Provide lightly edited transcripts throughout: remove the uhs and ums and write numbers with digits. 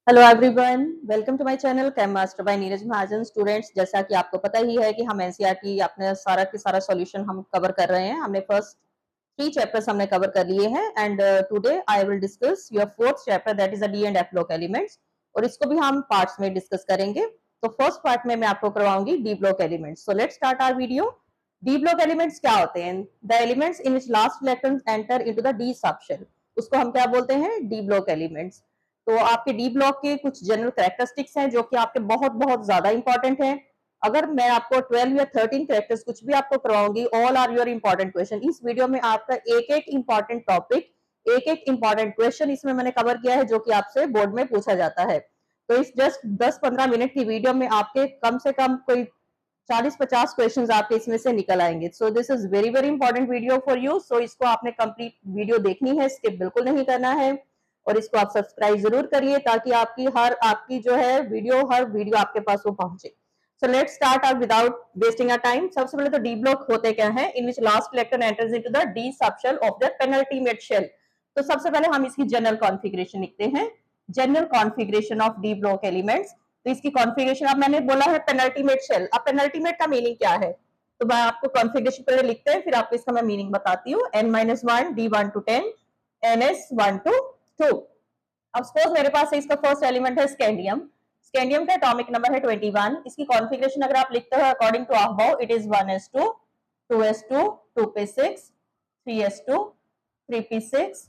Hello everyone, welcome to my channel chem master by Neeraj Mahajan. Students, जैसा कि आपको पता ही है कि हम एनसीईआरटी अपने सारा के सारा सॉल्यूशन हम कवर कर रहे हैं। हमने फर्स्ट 3 चैप्टर्स हमने कवर कर लिए हैं and today I will discuss your fourth chapter that is the D and F block elements, और इसको भी हम पार्ट्स में डिस्कस करेंगे। तो फर्स्ट पार्ट में मैं आपको करवाऊंगी D block elements. So let's start our video. D block elements क्या होते हैं? The elements in which last electron enter into the D subshell, उसको हम क्या बोलते हैं? D block elements. तो आपके डी ब्लॉक के कुछ जनरल कैरेक्टरिस्टिक्स हैं जो कि आपके बहुत बहुत ज्यादा इंपॉर्टेंट हैं। अगर मैं आपको 12 या 13 कैरेक्टर्स कुछ भी आपको करवाऊंगी, all are your important question. इस वीडियो में आपका एक एक इंपॉर्टेंट टॉपिक, एक एक इंपॉर्टेंट क्वेश्चन इसमें मैंने कवर किया है जो कि आपसे बोर्ड में पूछा जाता है। तो इस जस्ट 10-15 मिनट की वीडियो में आपके कम से कम कोई 40-50 क्वेश्चन आपके इसमें से निकल आएंगे। So this is very very important video for you. So इसको आपने कंप्लीट वीडियो देखनी है, स्किप बिल्कुल नहीं करना है, और इसको आप सब्सक्राइब जरूर करिए ताकि आपकी जो है हर वीडियो आपके पास वो पहुंचे। So let's start out without wasting our time. सबसे पहले तो डी ब्लॉक होते क्या है? In which last electron enters into the D subshell of the penultimate shell. तो सबसे पहले हम इसकी जनरल कॉन्फ़िगरेशन लिखते हैं। General configuration of D block elements. तो इसकी कॉन्फ़िगरेशन, अब मैंने बोला है पेनल्टीमेट शेल। अब पेनल्टीमेट का मीनिंग क्या है? तो मैं आपको कॉन्फ़िगरेशन पहले लिखते हैं, फिर आपको इसका मैं मीनिंग बताती हूँ। n-1 d1 to 10 ns1 to 2। अब सपोज मेरे पास इसका फर्स्ट एलिमेंट है स्कैंडियम। स्कैंडियम का एटॉमिक नंबर है 21। इसकी कॉन्फ़िगरेशन अगर आप लिखते हो according to above, it is 1s2 2s2 2p6 3s2 3p6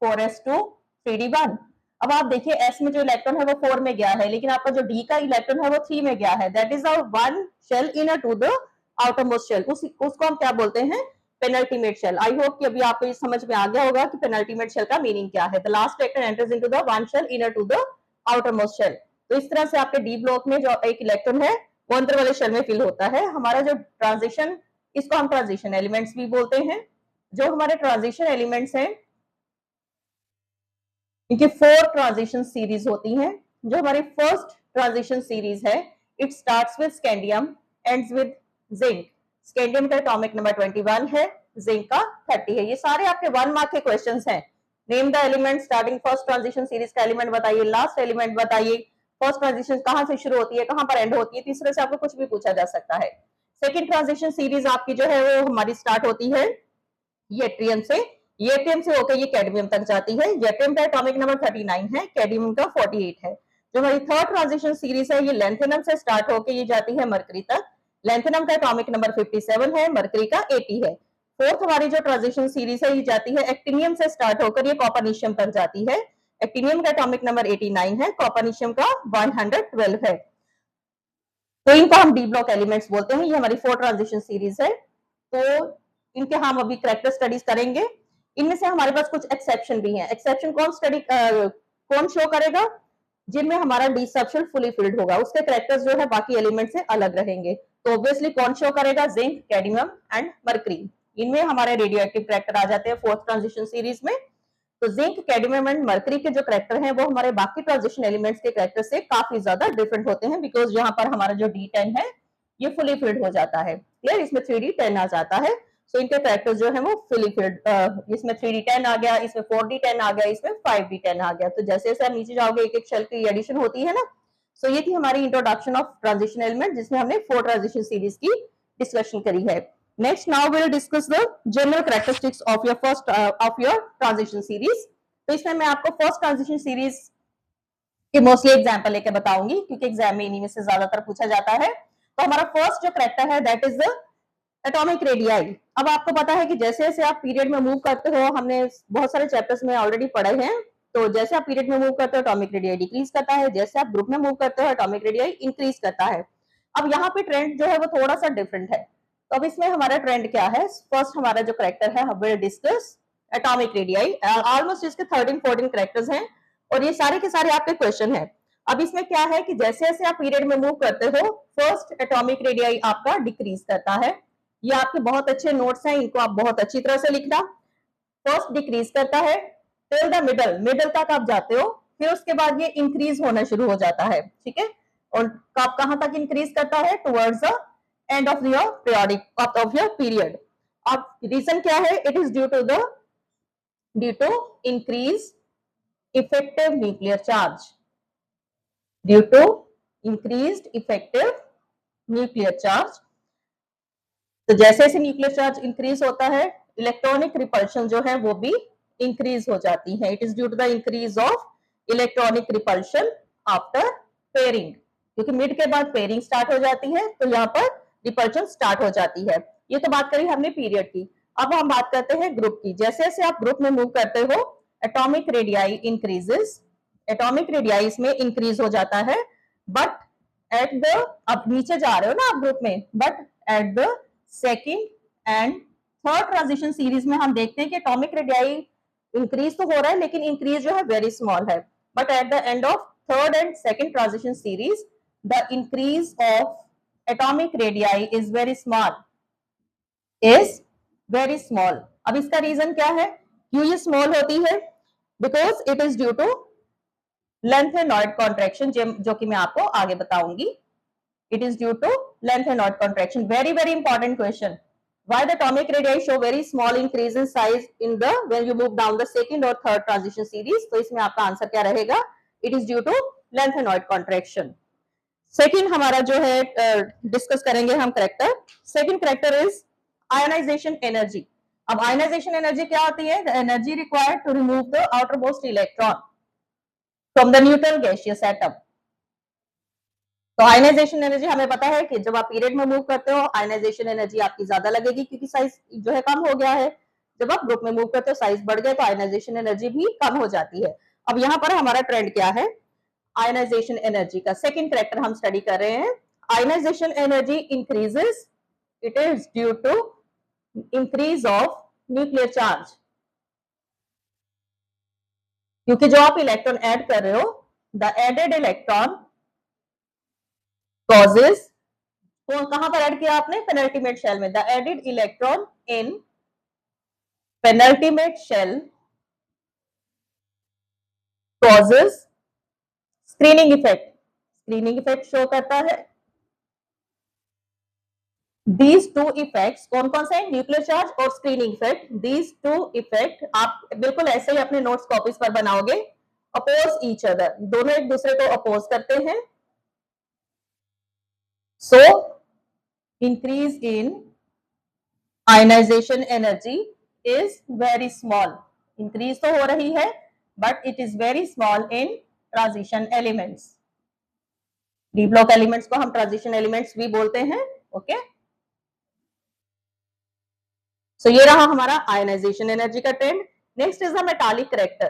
4s2 3d1। अब आप देखिए s में जो इलेक्ट्रॉन है वो 4 में गया है, लेकिन आपका जो d का इलेक्ट्रॉन है वो 3 में गया है। That is one shell inner to the outermost shell. उसको हम क्या बोलते हैं? Penultimate shell. आई होप कि अभी आपको ये समझ में आ गया होगा कि पेनल्टीमेट शेल का मीनिंग क्या है। The last electron enters into the one shell inner to the outermost shell. तो इस तरह से आपके डी ब्लॉक में जो एक इलेक्ट्रॉन है वो अंदर वाले शेल में फिल होता है। हमारा जो ट्रांजिशन, इसको हम ट्रांजिशन एलिमेंट्स भी बोलते हैं। जो हमारे ट्रांजिशन एलिमेंट्स हैं इनकी 4 ट्रांजिशन सीरीज होती हैं। जो हमारी फर्स्ट ट्रांजिशन सीरीज है, it starts with scandium, ends with zinc. Scandium का एटॉमिक नंबर 21 है, जिंक का 30 है। ये सारे आपके 1 मार्क के क्वेश्चंस हैं। Name the element starting first transition series का एलिमेंट बताइए, लास्ट एलिमेंट बताइए, फर्स्ट ट्रांजिशन कहां से शुरू होती है, कहां पर एंड होती है। तीसरे से आपको कुछ भी पूछा जा सकता है। सेकंड ट्रांजिशन सीरीज आपकी जो है वो हमारी स्टार्ट होती है येट्रियम से। येट्रियम से होकर ये कैडमियम तक जाती है। येट्रियम का एटॉमिक नंबर 39 है, कैडमियम का 48 है। जो हमारी थर्ड ट्रांजिशन सीरीज है, ये लेंथेनम से स्टार्ट होकर ये जाती है मरकरी तक। लेंथेनम का एटॉमिक नंबर 57 है, मरकरी का 80 है। फोर्थ हमारी जो ट्रांजिशन सीरीज है ये जाती है एक्टिनियम से स्टार्ट होकर ये कॉपर्निशियम तक जाती है। एक्टिनियम का एटॉमिक नंबर 89 है, कॉपर्निशियम का 112 है। तो इनको हम डी ब्लॉक एलिमेंट्स बोलते हैं। ये हमारी 4 ट्रांजिशन सीरीज है। तो इनके हम अभी कैरेक्टर स्टडीज करेंगे। इनमें से हमारे पास कुछ एक्सेप्शन भी हैं। एक्सेप्शन कौन शो करेगा? जिनमें हमारा डी सबशेल फुली फिल्ड होगा, उसके कैरेक्टर्स जो है बाकी एलिमेंट से अलग रहेंगे। तो ऑब्वियसली कौन शो करेगा? Zinc, cadmium and mercury. इनमें हमारे रेडियो एक्टिव कैरेक्टर आ जाते हैं फोर्थ ट्रांजिशन सीरीज में। तो जिंक, कैडमियम एंड मरकरी के जो कैरेक्टर हैं वो हमारे बाकी ट्रांजिशन एलिमेंट्स के कैरेक्टर से काफी ज्यादा डिफरेंट होते हैं, बिकॉज यहाँ पर हमारा जो D10 है ये फुली फिल्ड हो जाता है। क्लियर? इसमें 3D10 आ जाता है। सो इनके कैरेक्टर्स जो है वो फुली फिल्ड, इसमें 3D10 आ गया, इसमें 4D10 आ गया, इसमें 5D10 आ गया। तो जैसे जैसे आप नीचे जाओगे एक एक शेल की एडिशन होती है ना। सो ये थी हमारी इंट्रोडक्शन ऑफ ट्रांजिशन एलिमेंट, जिसमें हमने 4 ट्रांजिशन सीरीज की डिस्कशन करी है। Next, now we'll discuss the general characteristics of your transition series. तो इसमें मैं आपको फर्स्ट ट्रांजिशन सीरीज के मोस्टली एग्जांपल लेके बताऊंगी, क्योंकि एग्जाम में इन्हीं में से ज्यादातर पूछा जाता है। तो हमारा फर्स्ट जो कैरेक्टर है that is the atomic radii. अब आपको पता है कि जैसे जैसे आप पीरियड में मूव करते हो, हमने बहुत सारे चैप्टर्स में ऑलरेडी पढ़े हैं। तो जैसे आप पीरियड में मूव करते हो एटॉमिक रेडियाई डिक्रीज करता है, जैसे आप ग्रुप में मूव करते हो एटॉमिक रेडियाई इंक्रीज करता है। अब यहाँ पे ट्रेंड जो है वो थोड़ा सा डिफरेंट है। तो अब इसमें हमारा ट्रेंड क्या है? फर्स्ट हमारा जो कैरेक्टर है will discuss atomic radii. Almost इसके 13-14 कैरेक्टर्स हैं और ये सारे के सारे आपके क्वेश्चन हैं। अब इसमें क्या है कि जैसे जैसे आप पीरियड में मूव करते हो, फर्स्ट एटॉमिक रेडियाई आपका डिक्रीज करता है। ये आपके बहुत अच्छे नोट्स हैं, इनको आप बहुत अच्छी तरह से लिखना। फर्स्ट डिक्रीज करता है टिल द मिडल तक आप जाते हो, फिर उसके बाद ये इंक्रीज होना शुरू हो जाता है। ठीक है? और आप कहां तक इंक्रीज करता है? Towards the end of your periodic of your period. अब रीजन क्या है? It is due to increase effective nuclear charge. Due to increased effective nuclear charge. तो जैसे जैसे न्यूक्लियर चार्ज इंक्रीज होता है, इलेक्ट्रॉनिक रिपल्शन जो है वो भी इंक्रीज हो जाती है। It is due to the increase of electronic repulsion after pairing, क्योंकि मिड के बाद पेयरिंग स्टार्ट हो जाती है तो यहाँ पर रिपल्शन स्टार्ट हो जाती है। ये तो बात करी हमने पीरियड की। अब हम बात करते हैं ग्रुप की। जैसे जैसे आप ग्रुप में मूव करते हो, atomic radii increases, atomic radii इसमें इंक्रीज हो जाता है, बट एट द, अब नीचे जा रहे हो ना आप ग्रुप में, but at the second and third transition series में हम देखते हैं कि एटॉमिक रेडियाई इंक्रीज तो हो रहा है लेकिन इंक्रीज जो है वेरी स्मॉल है, but at the end of third and second transition series the increase of atomic radii is very small, is very small. अब इसका रीजन क्या है, क्यों ये स्मॉल होती है? Because it is due to lanthanoid contraction, जो कि मैं आपको आगे बताऊंगी। It is due to length-and-knot contraction. Very, very important question. Why the atomic radii show very small increase in size in the when you move down the second or third transition series? तो इसमें आपका answer क्या रहेगा? It is due to length-and-knot contraction. Second हमारा जो है discuss करेंगे हम character. Second character is ionization energy. अब ionization energy क्या होती है? The energy required to remove the outermost electron from the neutral gaseous atom. तो आयनाइजेशन एनर्जी हमें पता है कि जब आप पीरियड में मूव करते हो आयनाइजेशन एनर्जी आपकी ज्यादा लगेगी क्योंकि साइज जो है कम हो गया है। जब आप ग्रुप में मूव करते हो साइज बढ़ गया तो आयनाइजेशन एनर्जी भी कम हो जाती है। अब यहाँ पर हमारा ट्रेंड क्या है, आयनाइजेशन एनर्जी का सेकंड कैरेक्टर हम स्टडी कर रहे हैं। Ionization energy increases, it is due to increase of nuclear charge, क्योंकि जो आप इलेक्ट्रॉन ऐड कर रहे हो, द एडेड इलेक्ट्रॉन causes, तो कहां पर ऐड किया आपने? पेनल्टीमेट शेल में। The added electron in penultimate shell causes screening effect, screening effect show करता है। दीज टू इफेक्ट्स कौन कौन से हैं? न्यूक्लियर चार्ज और screening effect. These two effect आप बिल्कुल ऐसे ही अपने नोट्स कॉपीज पर बनाओगे। अपोज ईच अदर, दोनों एक दूसरे को अपोज करते हैं। So, increase in ionization energy is very small. Increase तो हो रही है, but it is very small in transition elements. D block elements को हम transition elements भी बोलते हैं, okay? So ये रहा हमारा ionization energy का trend. Next is the metallic character.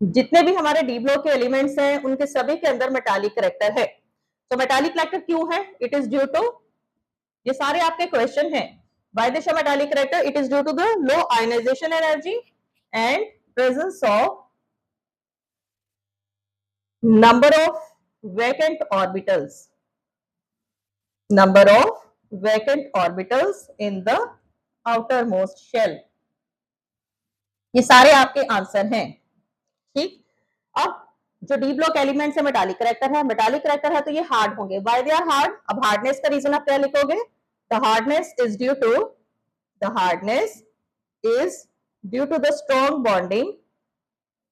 जितने भी हमारे D block के elements हैं, उनके सभी के अंदर metallic character है। तो मेटालिक कैरेक्टर क्यों है? इट इज ड्यू टू, ये सारे आपके क्वेश्चन हैं, why they show metallic character? It is due to the low ionization energy and presence of number of vacant orbitals, number of vacant orbitals in the outer most shell. ये सारे आपके answer हैं, ठीक। अब जो D block elements है metallic character है, metallic character है तो ये हार्ड होंगे। Why they are hard? अब हार्डनेस का रीजन आप क्या लिखोगे? The hardness is due to, the hardness is due to the strong bonding.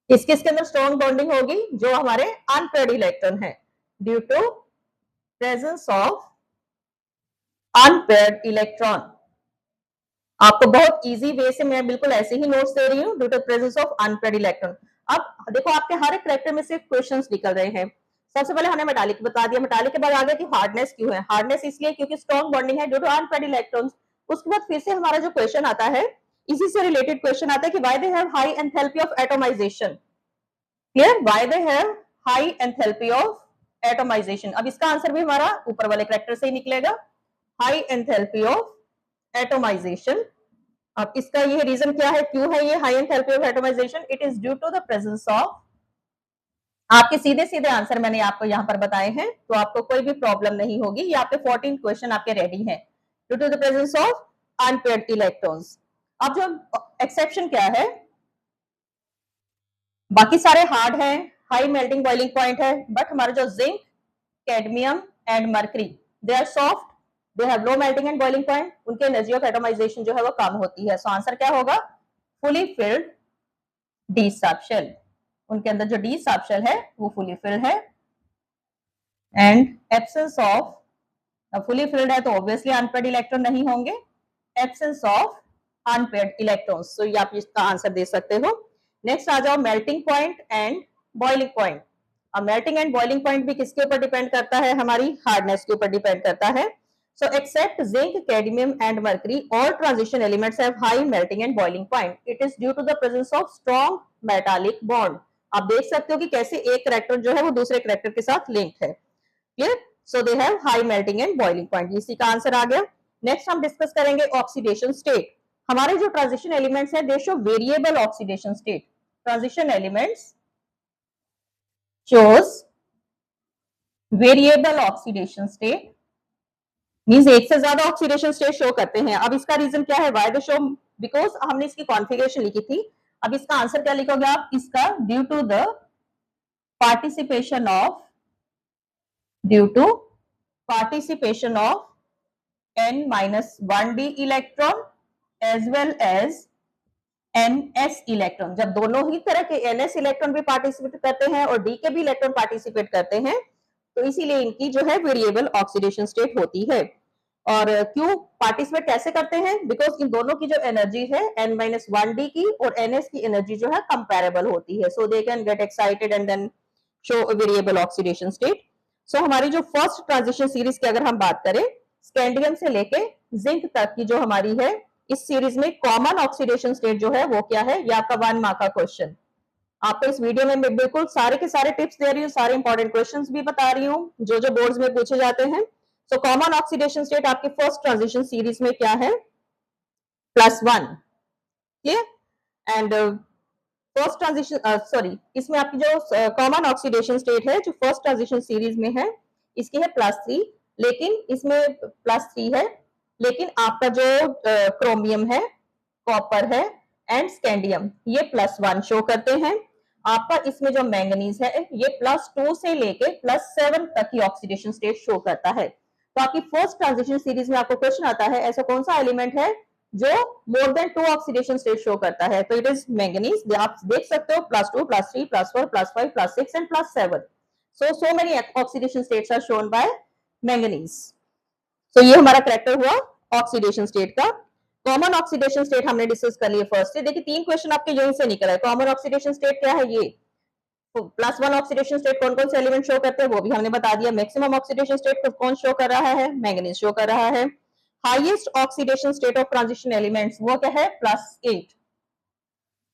किसके अंदर स्ट्रॉन्ग बॉन्डिंग होगी? जो हमारे अनपेयर्ड इलेक्ट्रॉन है, due to presence of unpaired electron. आपको बहुत इजी वे से मैं बिल्कुल ऐसे ही नोट्स दे रही हूँ, due to presence of unpaired electron. अब देखो आपके हर एक कैरेक्टर में सिर्फ क्वेश्चंस निकल रहे हैं। सबसे पहले हमने मेटालिक बता दिया, मेटालिक के बाद आ गया कि हार्डनेस क्यों है? हार्डनेस इसलिए क्योंकि स्ट्रॉन्ग बॉन्डिंग है ड्यू टू अनपेयर्ड इलेक्ट्रॉन्स। उसके बाद फिर से हमारा जो क्वेश्चन आता है, इसी से रिलेटेड क्वेश्चन आता है कि why they have high enthalpy of atomisation. Clear? Why they have high enthalpy of atomisation. अब इसका आंसर भी हमारा ऊपर वाले कैरेक्टर से ही निकलेगा, हाई एंथैल्पी ऑफ एटोमाइजेशन। अब इसका ये रीजन क्या है, क्यों है ये high enthalpy of atomization? It is due to the presence of, आपके सीधे सीधे आंसर मैंने आपको यहाँ पर बताए हैं तो आपको कोई भी प्रॉब्लम नहीं होगी। ये आपके 14 क्वेश्चन आपके रेडी हैं। Due to the presence of unpaired electrons. अब जो एक्सेप्शन क्या है, बाकी सारे हार्ड हैं, हाई मेल्टिंग बॉइलिंग पॉइंट है, बट हमारे जो zinc, cadmium and mercury, they are soft, they have low melting and boiling point, उनके एनर्जी ऑफ एटोमाइजेशन जो है वो कम होती है। सो आंसर क्या होगा? Fully filled D sub shell. उनके अंदर जो डी सबशेल है वो फुली फिल्ड है। And absence of, fully filled है तो ऑब्वियसली अनपेयर्ड इलेक्ट्रॉन नहीं होंगे, एब्सेंस ऑफ अनपेयर्ड इलेक्ट्रॉन्स। तो ये आप इसका आंसर दे सकते हो। नेक्स्ट आ जाओ melting point and boiling point. अब मेल्टिंग एंड बॉइलिंग पॉइंट भी किसके ऊपर डिपेंड करता है, हमारी हार्डनेस के ऊपर डिपेंड करता है। So except zinc, cadmium and mercury, all transition elements have high melting and boiling point. It is due to the presence of strong metallic bond. आप देख सकते हो कि कैसे एक करैक्टर जो है वो दूसरे करैक्टर के साथ लिंक्ड है। Clear? So they have high melting and boiling point. इसी का आंसर आ गया। नेक्स्ट हम डिस्कस करेंगे ऑक्सीडेशन स्टेट। हमारे जो ट्रांजिशन एलिमेंट्स हैं दे show variable oxidation state. Transition elements shows variable oxidation state, means एक से ज्यादा ऑक्सीडेशन स्टेट शो करते हैं। अब इसका रीजन क्या है, व्हाई दे शो, बिकॉज हमने इसकी कॉन्फ़िगरेशन लिखी थी। अब इसका आंसर क्या लिखोगे आप, इसका due to the participation of, due to participation of n-1d electron as well as ns electron. जब दोनों ही तरह के ns इलेक्ट्रॉन भी पार्टिसिपेट करते हैं और d के भी इलेक्ट्रॉन पार्टिसिपेट करते हैं, तो इसीलिए इनकी जो है वेरिएबल ऑक्सीडेशन स्टेट होती है। और क्यों पार्टिसिपेट कैसे करते हैं, बिकॉज इन दोनों की जो एनर्जी है n-1d की और ns की एनर्जी जो है कंपैरेबल होती है। So they can get excited and then show variable oxidation state. So हमारी जो फर्स्ट ट्रांजिशन सीरीज की अगर हम बात करें, स्कैंडियम से लेके जिंक तक की जो हमारी है, इस सीरीज में कॉमन ऑक्सीडेशन स्टेट जो है वो क्या है, ये आपका 1 मार्क का क्वेश्चन। आपको इस वीडियो में मैं बिल्कुल सारे के सारे टिप्स दे रही हूँ, सारे इंपॉर्टेंट क्वेश्चंस भी बता रही हूँ जो जो बोर्ड्स में पूछे जाते हैं। सो कॉमन ऑक्सीडेशन स्टेट आपकी फर्स्ट ट्रांजिशन सीरीज में क्या है, +1। Clear? And first transition sorry, इसमें आपकी जो कॉमन ऑक्सीडेशन स्टेट है जो फर्स्ट ट्रांजिशन सीरीज में है, इसकी है +3, लेकिन इसमें +3 है, लेकिन आपका जो क्रोमियम है, कॉपर है एंड स्कैंडियम ये +1 शो करते हैं। आपका इसमें जो मैंगनीज है ये +2 से लेके +7 तक की ऑक्सीडेशन स्टेट शो करता है। तो आपकी फर्स्ट ट्रांजिशन सीरीज में आपको क्वेश्चन आता है ऐसा कौन सा एलिमेंट है जो more than 2 oxidation state show करता है, तो इट इज मैंगनीज। आप देख सकते हो +2, +3, +4, +5, +6 and +7। so many oxidation states are shown by manganese। so ये हमारा कैरेक्टर हुआ ऑक्सीडेशन स्टेट का। कॉमन ऑक्सीडेशन स्टेट हमने डिस्कस कर लिए फर्स्ट से। देखिए 3 क्वेश्चन आपके यहीं से निकल आए। कॉमन ऑक्सीडेशन स्टेट क्या है, ये +1 ऑक्सीडेशन स्टेट कौन कौन से एलिमेंट शो करते हैं वो भी हमने बता दिया। मैक्सिमम ऑक्सीडेशन स्टेट कौन शो कर रहा है, मैंगनीज शो कर रहा है। Highest oxidation state of transition elements वो क्या है, +8,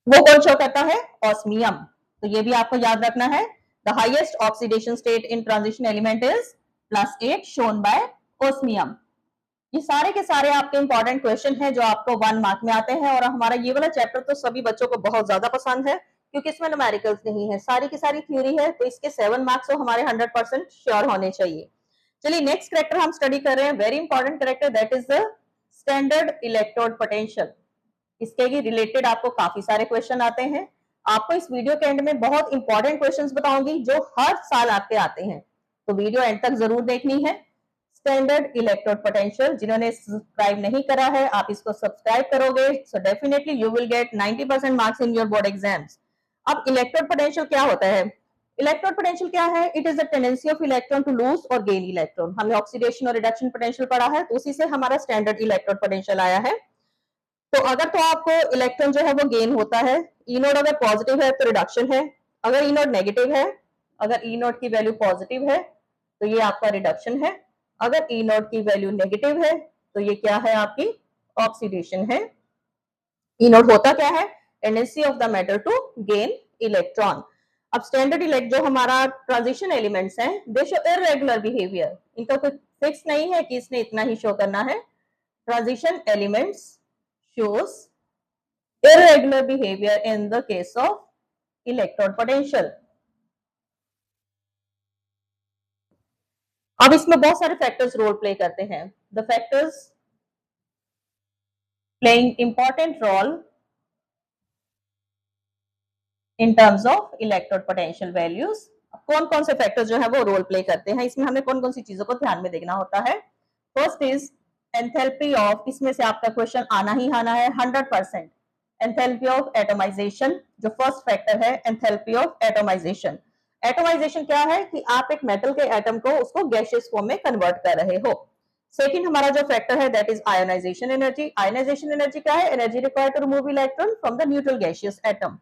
वो कौन शो करता है, ऑस्मियम। तो ये भी आपको याद रखना है, the highest oxidation state in transition element is +8 shown by osmium. ये सारे के सारे आपके इंपॉर्टेंट क्वेश्चन हैं जो आपको 1 मार्क में आते हैं। और हमारा ये वाला चैप्टर तो सभी बच्चों को बहुत ज्यादा पसंद है क्योंकि इसमें न्यूमेरिकल्स नहीं है, सारी की सारी थ्योरी है, तो इसके 7 मार्क्स तो हमारे 100% श्योर होने चाहिए। चलिए नेक्स्ट कैरेक्टर हम स्टडी कर रहे हैं, very important character, that is the standard electrode potential. इसके ही रिलेटेड आपको काफी सारे क्वेश्चन आते हैं। आपको इस वीडियो के एंड में बहुत इंपॉर्टेंट क्वेश्चंस बताऊंगी जो हर साल आपके आते हैं, तो वीडियो एंड तक जरूर देखनी है। स्टैंडर्ड इलेक्ट्रोड पोटेंशियल, जिन्होंने सब्सक्राइब नहीं करा है आप इसको सब्सक्राइब करोगे, so definitely you will get 90% marks in your board exams. अब इलेक्ट्रोड पोटेंशियल क्या होता है, इलेक्ट्रोड पोटेंशियल क्या है, it is the tendency of electron to lose or gain electron. हमने ऑक्सीडेशन और रिडक्शन पोटेंशियल पढ़ा है, तो उसी से हमारा स्टैंडर्ड इलेक्ट्रोड पोटेंशियल आया है। तो अगर तो आपको इलेक्ट्रॉन जो है वो गेन होता है, ई नोड अगर पॉजिटिव है तो रिडक्शन है, अगर ई नोड नेगेटिव है, अगर ई नोड की वैल्यू पॉजिटिव है तो ये आपका रिडक्शन है, अगर ई नोड की वैल्यू नेगेटिव है तो ये क्या है, आपकी ऑक्सीडेशन है। ई नोड होता क्या है, tendency of the matter to gain electron. अब स्टैंडर्ड इलेक्ट जो हमारा ट्रांजिशन एलिमेंट्स हैं दे शो इररेगुलर बिहेवियर, इनका कोई फिक्स नहीं है कि इसने इतना ही शो करना है। Transition elements shows irregular behavior in the case of electrode potential। अब इसमें बहुत सारे फैक्टर्स रोल प्ले करते हैं। The factors playing important role in terms of electrode potential values. कौन कौन से फैक्टर्स जो है वो रोल प्ले करते हैं, इसमें हमें कौन कौन सी चीजों को ध्यान में देखना होता है। फर्स्ट इज एंथैल्पी ऑफ, इसमें से आपका क्वेश्चन आना ही आना है 100%। एंथैल्पी ऑफ एटोमाइजेशन, जो फर्स्ट फैक्टर है एंथैल्पी ऑफ एटोमाइजेशन। एटोमाइजेशन क्या है कि आप एक मेटल के एटम को उसको गैसियस फॉर्म में कन्वर्ट कर रहे हो। सेकंड हमारा जो फैक्टर है that is ionization energy. Ionization energy क्या है? Energy required to remove electron from the neutral gaseous atom.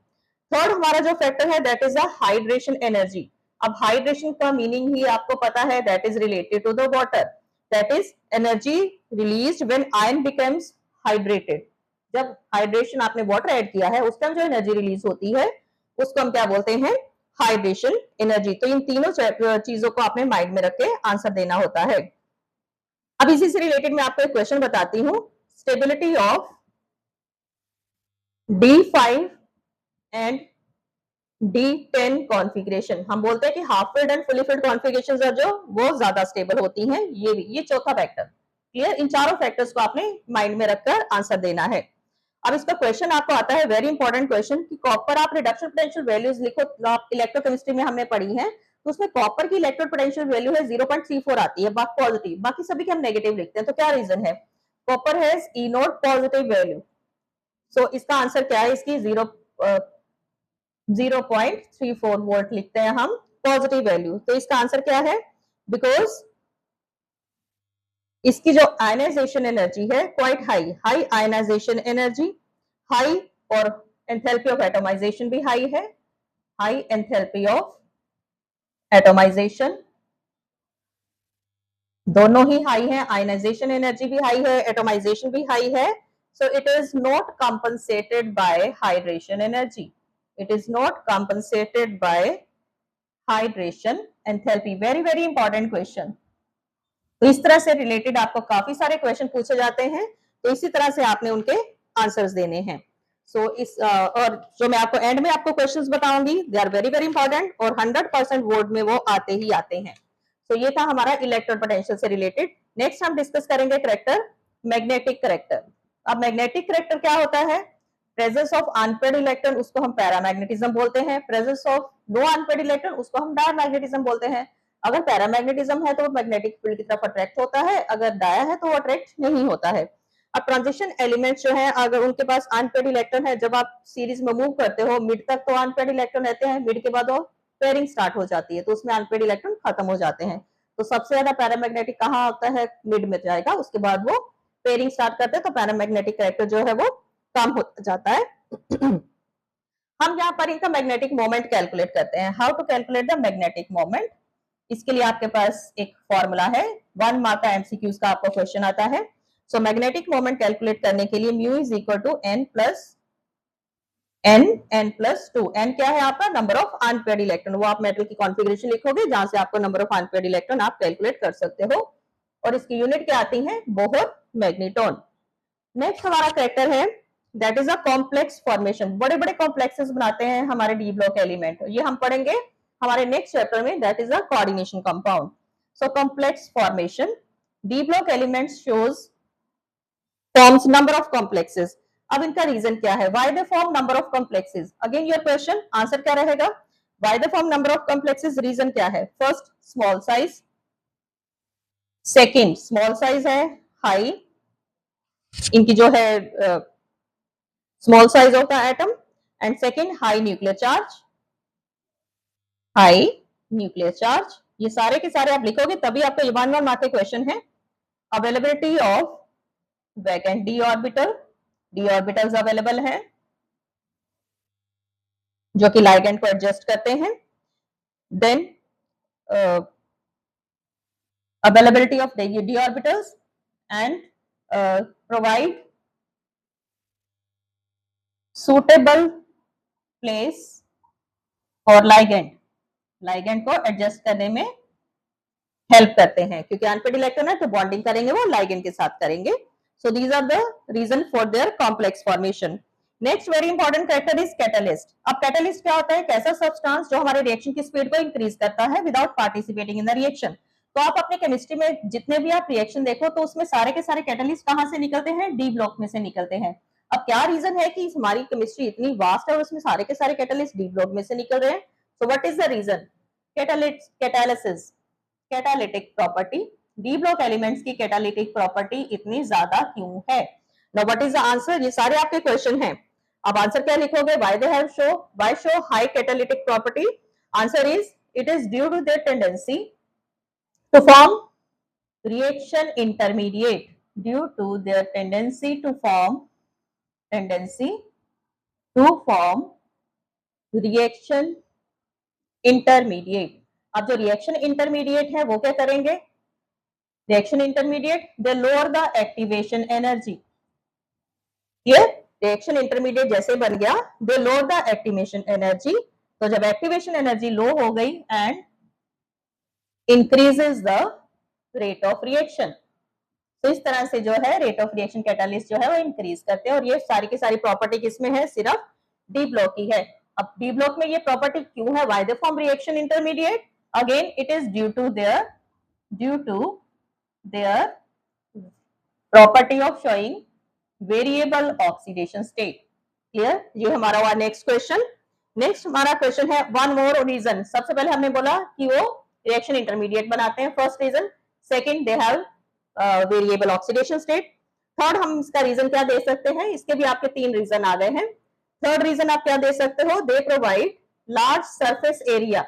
Third हमारा जो फैक्टर है that is the hydration energy. अब हाइड्रेशन का मीनिंग ही आपको पता है, that is related to the water, that is energy released when ion becomes hydrated. जब हाइड्रेशन आपने वाटर ऐड किया है उस टाइम जो एनर्जी रिलीज होती है उसको हम क्या बोलते हैं? Hydration energy. तो इन तीनों चीजों को आपने माइंड में रख के आंसर देना होता है। अब इसी से रिलेटेड मैं आपको एक क्वेश्चन बताती हूँ। Stability of D5 and D10 configuration. हम बोलते हैं कि half filled and fully filled configurations है जो वो ज्यादा स्टेबल होती हैं। ये चौथा फैक्टर। क्लियर? इन चारों फैक्टर्स को आपने माइंड में रखकर आंसर देना है। अब इसका क्वेश्चन आपको आता है, वेरी इंपॉर्टेंट क्वेश्चन, कि कॉपर आप रिडक्शन पोटेंशियल वैल्यूज लिखो। आप इलेक्ट्रोकेमिस्ट्री में हमने पढ़ी है, तो उसमें कॉपर की इलेक्ट्रोड पोटेंशियल वैल्यू है 0.34 आती है, बाकी पॉजिटिव, बाकी सभी के हम नेगेटिव लिखते हैं। तो क्या रीजन है? Copper has E naught positive value. So इसका आंसर क्या है? इसकी 0.34 वोल्ट लिखते हैं हम पॉजिटिव वैल्यू। तो इसका आंसर क्या है? बिकॉज इसकी जो आयनाइजेशन एनर्जी है quite high, high ionization energy, high, और एंथैल्पी ऑफ एटोमाइजेशन भी हाई है, हाई एंथैल्पी ऑफ एटोमाइजेशन, दोनों ही हाई है। आयनाइजेशन एनर्जी भी हाई है, एटोमाइजेशन भी हाई है। So it is not compensated by hydration energy, it is not compensated by hydration enthalpy. Very very important question. तो इस तरह से रिलेटेड आपको काफी सारे क्वेश्चन पूछे जाते हैं, तो इसी तरह से आपने उनके आंसर्स देने हैं। सो इस और जो मैं आपको एंड में आपको क्वेश्चंस बताऊंगी, they are very very important और 100% बोर्ड में वो आते ही आते हैं। तो ये था हमारा इलेक्ट्रॉन पोटेंशियल से रिलेटेड। नेक्स्ट हम डिस्कस करेंगे करेक्टर, मैग्नेटिक करेक्टर। अब मैग्नेटिक करेक्टर क्या होता है? प्रेजेंस ऑफ अनपेयर्ड इलेक्ट्रॉन, उसको हम पैरामैग्नेटिज्म बोलते हैं। Presence of no unpaired electron, उसको हम डायमैग्नेटिज्म बोलते हैं। अगर पैरामैग्नेटिज्म है तो वो मैग्नेटिक फील्ड की तरफ अट्रैक्ट होता है, अगर डाया है तो वो अट्रैक्ट नहीं होता है। अब ट्रांजिशन एलिमेंट्स जो है, अगर उनके पास अनपेयर्ड इलेक्ट्रॉन है, जब आप सीरीज में मूव करते हो मिड तक तो अनपेयर्ड इलेक्ट्रॉन रहते हैं, मिड के बाद वो पेयरिंग स्टार्ट हो जाती है, तो उसमें अनपेयर्ड इलेक्ट्रॉन खत्म हो जाते हैं। तो सबसे ज्यादा पैरामैग्नेटिक कहाँ होता है? मिड में जाएगा, उसके बाद वो पेयरिंग स्टार्ट करते हैं, तो पैरामैग्नेटिक कैरेक्टर जो है वो कम हो जाता है। हम यहाँ पर इनका मैग्नेटिक मोमेंट कैलकुलेट करते हैं। How to calculate the magnetic moment? इसके लिए आपके पास एक फॉर्मूला है, 1 मार्क का एमसीक्यूज का आपको क्वेश्चन आता है। सो मैग्नेटिक मोमेंट कैलकुलेट करने के लिए mu is equal to n plus n+2। n क्या है आपका? Number of unpaired electron. वो आप मेटल की कॉन्फ़िगरेशन लिखोगे जहां से आपको नंबर ऑफ अनपेयर्ड इलेक्ट्रॉन आप कैलकुलेट कर सकते हो, और इसकी यूनिट क्या आती है? Bohr magneton. नेक्स्ट हमारा कैरेक्टर है that is a complex formation. बड़े बड़े कॉम्प्लेक्सेस बनाते हैं हमारे डी ब्लॉक एलिमेंट, ये हम पढ़ेंगे हमारे नेक्स्ट चैप्टर में, that is a coordination compound. So complex formation, D block elements shows forms number of complexes. अब इनका रीजन क्या है? Why they form number of complexes? Again your question, answer क्या रहेगा? Why they form number of complexes, reason क्या है? First small size, second small size है, high इनकी जो है small size of the atom, and second high nuclear charge, high nuclear charge. ये सारे के सारे आप लिखोगे तभी आपको ये 1 मार्क के क्वेश्चन है। Availability of vacant D orbital, D orbitals available हैं जो कि लाइगेंड को एडजस्ट करते हैं। Then availability of D orbitals and provide suitable place और लाइगेंड, लाइगेंड को एडजस्ट करने में हेल्प करते हैं, क्योंकि अनपेयर्ड इलेक्ट्रॉन है तो बॉन्डिंग करेंगे वो लाइगेंड के साथ करेंगे। So these are the reason for their complex formation. Next very important character is catalyst. अब कैटलिस्ट क्या होता है? कैसा सब्सटेंस जो हमारे रिएक्शन की स्पीड को इंक्रीज करता है without participating in the reaction. तो आप अपने केमिस्ट्री में जितने भी आप रिएक्शन देखो तो उसमें सारे के सारे कैटलिस्ट कहां से निकलते हैं? डी ब्लॉक में से निकलते हैं। अब क्या रीजन है कि हमारी केमिस्ट्री इतनी वास्ट है और उसमें सारे के सारे कैटलिस्ट डी ब्लॉक में से निकल रहे हैं? So what is the reason? Catalysis, catalytic property, D block elements की कैटालिटिक प्रॉपर्टी इतनी ज्यादा क्यों है? Now what is the answer? ये सारे आपके क्वेश्चन हैं। अब आंसर क्या लिखोगे? why they have show, why show high catalytic property? Answer is it is due to their tendency to form reaction intermediate, due to their tendency to form reaction intermediate. अब जो reaction intermediate है वो क्या करेंगे? Reaction intermediate they lower the activation energy. ये reaction intermediate जैसे बन गया, दे लोअर द एक्टिवेशन एनर्जी। तो जब एक्टिवेशन एनर्जी लो हो गई and increases the rate of reaction, तो इस तरह से जो है रेट ऑफ रिएक्शन कैटालिस्ट जो है वो इंक्रीज करते हैं। और ये सारी की सारी प्रॉपर्टी किसमें है? सिर्फ डी ब्लॉक की है। अब डी ब्लॉक में ये प्रॉपर्टी क्यों है? Why they form reaction intermediate? Again it is due to their property of showing variable oxidation state. Clear? ये हमारा हुआ नेक्स्ट क्वेश्चन। नेक्स्ट हमारा क्वेश्चन है वन मोर रीजन। सबसे पहले हमने बोला कि वो रिएक्शन इंटरमीडिएट बनाते हैं, first reason. Second, they have variable oxidation state. Third, हम इसका रीजन क्या दे सकते हैं? इसके भी आपके 3 रीजन आ गए हैं। थर्ड रीजन आप क्या दे सकते हो? They provide large surface area.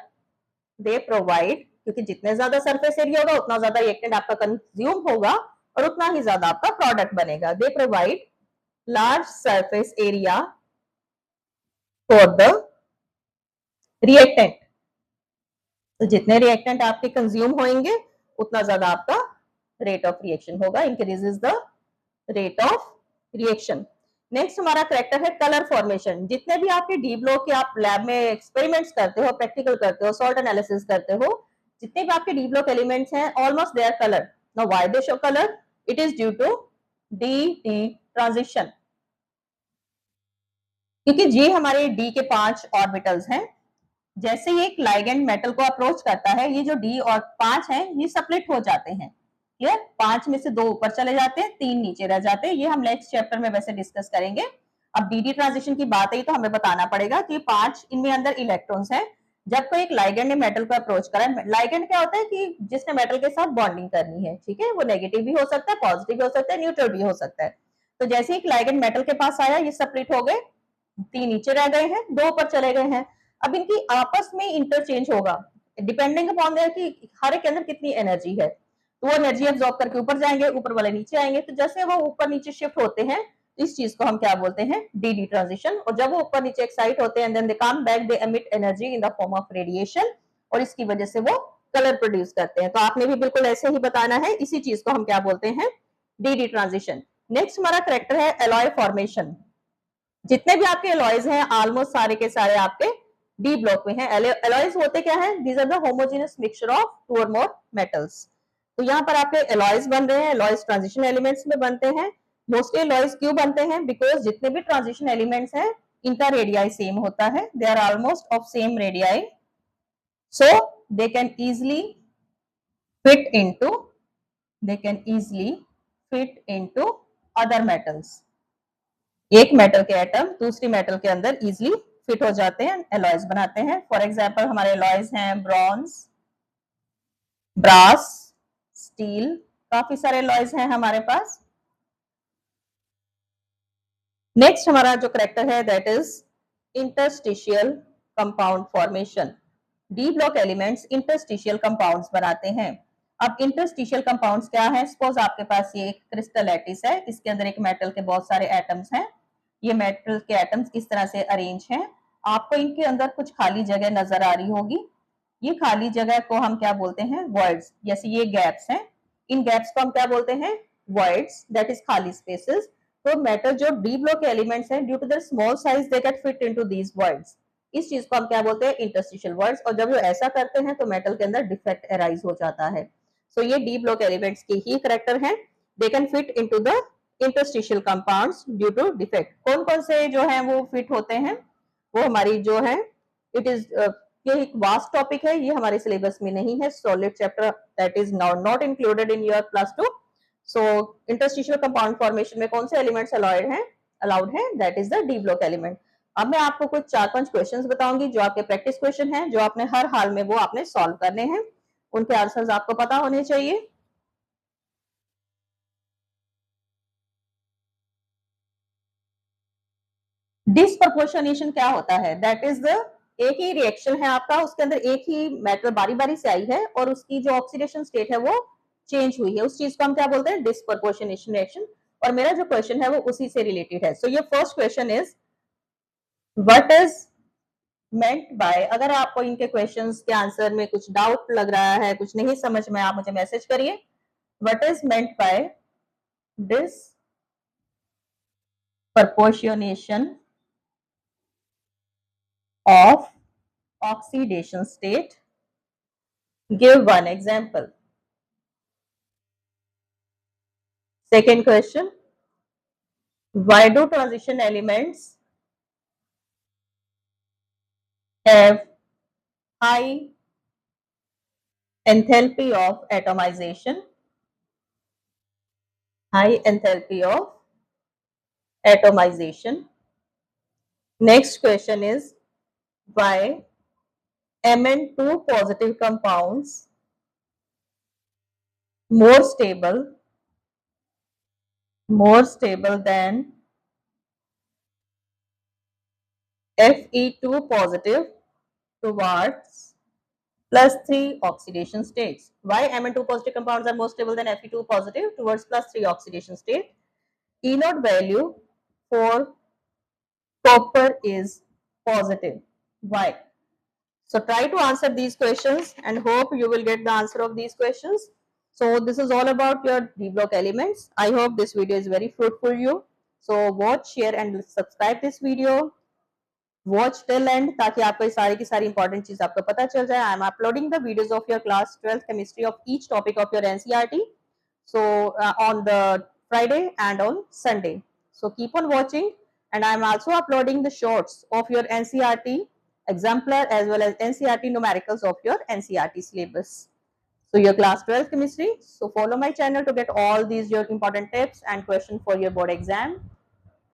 They provide, क्योंकि जितने ज्यादा सरफेस एरिया होगा उतना ज्यादा रिएक्टेंट आपका कंज्यूम होगा और उतना ही ज्यादा आपका प्रोडक्ट बनेगा। They provide large surface area for the reactant. तो जितने रिएक्टेंट आपके कंज्यूम होंगे उतना ज्यादा आपका रेट ऑफ रिएक्शन होगा, increases the rate of reaction. Next हमारा करेक्टर है कलर फॉर्मेशन। जितने भी आपके डी ब्लॉक के आप लैब में एक्सपेरिमेंट्स करते हो, प्रैक्टिकल करते हो, सॉल्ट एनालिसिस करते हो, जितने भी आपके डी ब्लॉक एलिमेंट्स हैं almost they are colour. Now why they show colour? It is due to D transition, क्योंकि जी हमारे डी के 5 ऑर्बिटल्स हैं। जैसे ही एक लाइगेंड मेटल को अप्रोच करता है, ये जो डी और 5 हैं ये स्प्लिट हो जाते हैं। ये 5 में से 2 ऊपर चले जाते हैं, 3 नीचे रह जाते हैं। ये हम नेक्स्ट चैप्टर में वैसे डिस्कस करेंगे। अब डी ट्रांजिशन की बात आई तो हमें बताना पड़ेगा कि 5 इनमें अंदर इलेक्ट्रॉन्स हैं। जब कोई एक लाइगेंड ने मेटल को अप्रोच करा, लाइगेंड क्या होता है कि जिसने मेटल के साथ बॉन्डिंग करनी है, ठीक है, वो नेगेटिव भी हो सकता है, पॉजिटिव भी हो सकता है, न्यूट्रल भी हो सकता है। तो जैसे ही एक लाइगेंड मेटल के पास आया, ये स्प्लिट हो गए, 3 नीचे रह गए हैं, 2 ऊपर चले गए हैं। अब इनकी आपस में इंटरचेंज होगा डिपेंडिंग अपॉन देयर कि हर एक के अंदर कितनी एनर्जी है। तो वो एनर्जी एब्जॉर्ब करके ऊपर जाएंगे, ऊपर वाले नीचे आएंगे। तो जैसे वो ऊपर नीचे शिफ्ट होते हैं, इस चीज को हम क्या बोलते हैं? D transition. और जब वो ऊपर नीचे एक्साइट होते हैं, then they come back, they emit energy in the form of radiation, और इसकी वजह से वो कलर प्रोड्यूस करते हैं। तो आपने भी बिल्कुल ऐसे ही बताना है। इसी चीज को हम क्या बोलते हैं? D transition. नेक्स्ट हमारा कैरेक्टर है एलॉय फॉर्मेशन। जितने भी आपके एलॉयज हैं ऑलमोस्ट सारे के सारे आपके डी ब्लॉक में हैं। एलॉयज होते क्या है? These are the homogeneous mixture of 2 or more metals. तो यहाँ पर आपके एलॉयज बन रहे हैं। एलॉयज ट्रांजिशन एलिमेंट्स में बनते हैं। मोस्टली एलॉयज क्यों बनते हैं? बिकॉज जितने भी ट्रांजिशन एलिमेंट्स हैं इनका रेडियाई सेम होता है। They are almost of same radii, so they can easily fit into other metals. एक मेटल के एटम दूसरी मेटल के अंदर इजिली फिट हो जाते हैं, एलॉयज बनाते हैं। फॉर एग्जांपल हमारे एलॉयज हैं ब्रॉन्ज, ब्रास, स्टील, काफी सारे एलॉयज हैं हमारे पास। नेक्स्ट हमारा जो कैरेक्टर है that is interstitial compound formation. D block elements interstitial compounds बनाते हैं। अब इंटरस्टिशियल कंपाउंड्स क्या है? सपोज आपके पास ये एक क्रिस्टल लैटिस है, इसके अंदर एक मेटल के बहुत सारे एटम्स हैं। ये मेटल के एटम्स इस तरह से अरेंज हैं। आपको इनके अंदर कुछ खाली जगह नजर आ रही होगी। ये खाली जगह को हम क्या बोलते हैं? वॉइड्स। जैसे ये गैप्स हैं, इन गैप्स को हम क्या बोलते हैं? वॉइड्स, दैट इज खाली स्पेसेस। तो मेटल जो डी ब्लॉक एलिमेंट्स हैं, due to their small size they get fit into these voids. इस चीज को हम क्या बोलते हैं? Interstitial voids. और जब वो ऐसा करते हैं तो मेटल के अंदर डिफेक्ट अराइज हो जाता है। सो ये डी ब्लॉक एलिमेंट्स के ही कैरेक्टर हैं। They can fit into the interstitial compounds due to defect. कौन कौन से जो है वो फिट होते हैं? वो हमारी जो है इट इज ये एक वास्ट टॉपिक है, ये हमारे सिलेबस में नहीं है। Solid chapter that is not included in your +2। So interstitial compound formation में कौन से एलिमेंट्स अलाउड है? That is the D block element. अब मैं आपको कुछ 4-5 क्वेश्चंस बताऊंगी जो आपके प्रैक्टिस क्वेश्चन हैं, जो आपने हर हाल में वो आपने सॉल्व करने हैं। उनके आंसर्स आपको पता होने चाहिए। डिसप्रपोर्शनेशन क्या होता है? दैट इज द एक ही रिएक्शन है आपका, उसके अंदर एक ही मेटल बारी बारी से आई है और उसकी जो ऑक्सीडेशन स्टेट है वो चेंज हुई है, उस चीज को हम क्या बोलते हैं? Disproportionation reaction. और मेरा जो क्वेश्चन है वो उसी से रिलेटेड है। So your first question is what is meant by. अगर आपको इनके क्वेश्चंस के आंसर में कुछ डाउट लग रहा है, कुछ नहीं समझ में, आप मुझे मैसेज करिए। What is meant by disproportionation of oxidation state? Give one example. Second question, why do transition elements have high enthalpy of atomization? High enthalpy of atomization. Next question is why Mn2 positive compounds more stable than Fe2 positive towards +3 oxidation states. Why Mn2 positive compounds are more stable than Fe2 positive towards +3 oxidation state? E0 value for copper is positive. Why? So try to answer these questions and hope you will get the answer of these questions. So this is all about your D block elements. I hope this video is very fruitful for you. So watch, share and subscribe this video. Watch till end ताकि आपको ये सारी की सारी important चीज आपको पता चल जाए. I am uploading the videos of your class 12th chemistry of each topic of your NCERT. So on the Friday and on Sunday. So keep on watching, and I am also uploading the shorts of your NCERT exemplar as well as NCERT numericals of your NCERT syllabus. So your class 12 chemistry. So follow my channel to get all these your important tips and questions for your board exam.